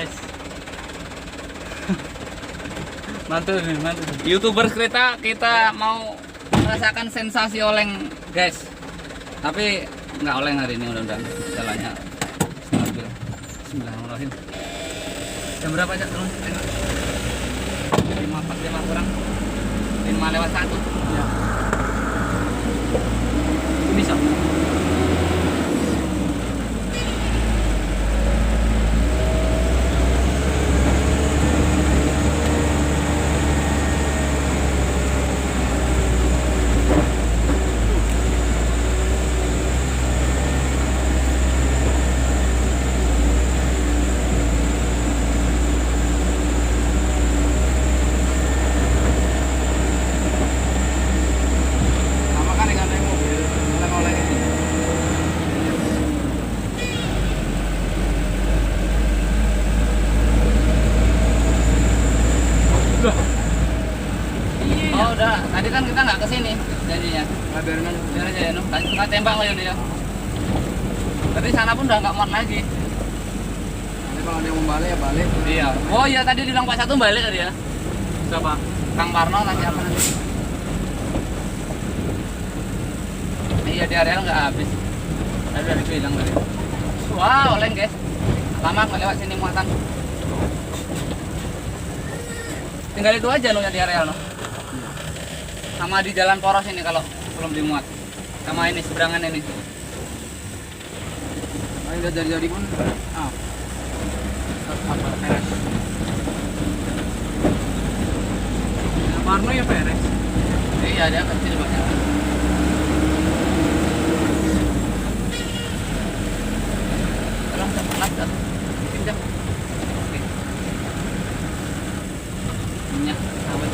guys. Mantul nih, mantul. YouTuber kereta kita mau merasakan sensasi oleng guys. Tapi nggak oleng hari ini, mudah-mudahan jalannya stabil. Bismillahirrahmanirrahim. Jam berapa aja turun? 5:45 kurang. 5:01. Ya. Bisa. Oh udah, tadi kan kita nggak kesini janjinya. Nah, biarin aja. Biar aja ya, nggak tembak lah ya. Tadi sana pun udah nggak muat lagi. Nanti kalau dia mau balik ya balik. Iya. Oh iya tadi bilang Pak Satu balik tadi ya. Siapa? Kang Parno nanti apa nanti? Iya di area nggak habis. Tadi udah dibilang tadi. Wah oleng guys. Lama nggak lewat sini muatan. Tinggal itu aja no yang di area no. Sama di jalan poros ini kalau belum dimuat. Sama ini seberangan ini. Ini udah jadi pun. Apa beres? Parno ya beres. Iya ada kecil banyak. Tolong cepat kan. Pinjam. Oke. Minyak sawit.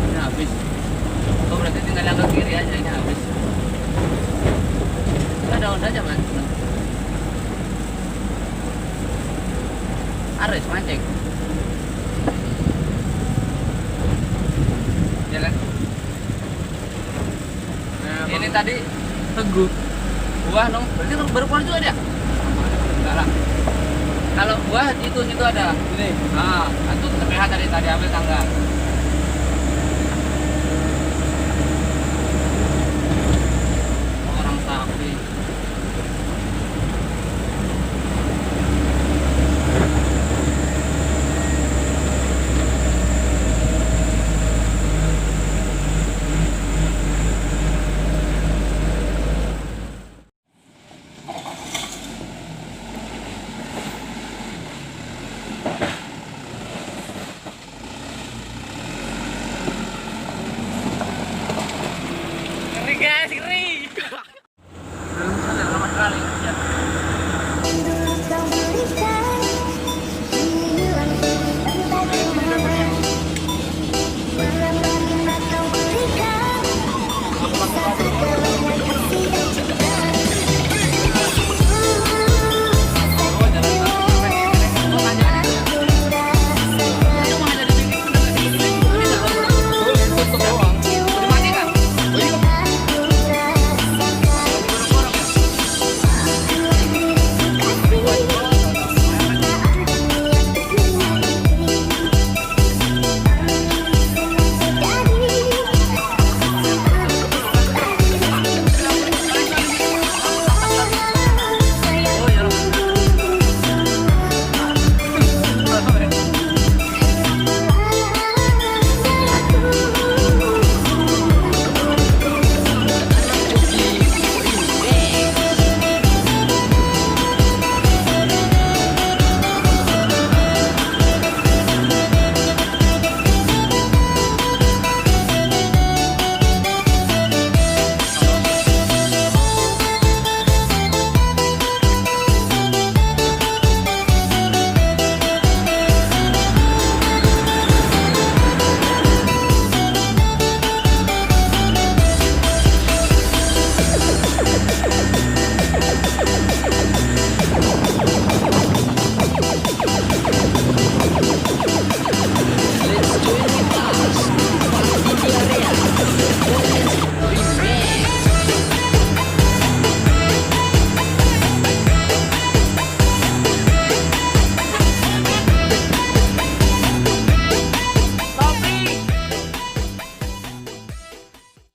Ini habis. Oh berarti tinggal yang ke kiri aja ini habis. Udah daun aja mas. Ares mancing. Ya kan? Ini tadi Teguh. Buah dong. Berarti baru keluar juga dia? Enggak lah. Kalau buah itu situ ada. Ini. Itu TPH tadi ambil tangga.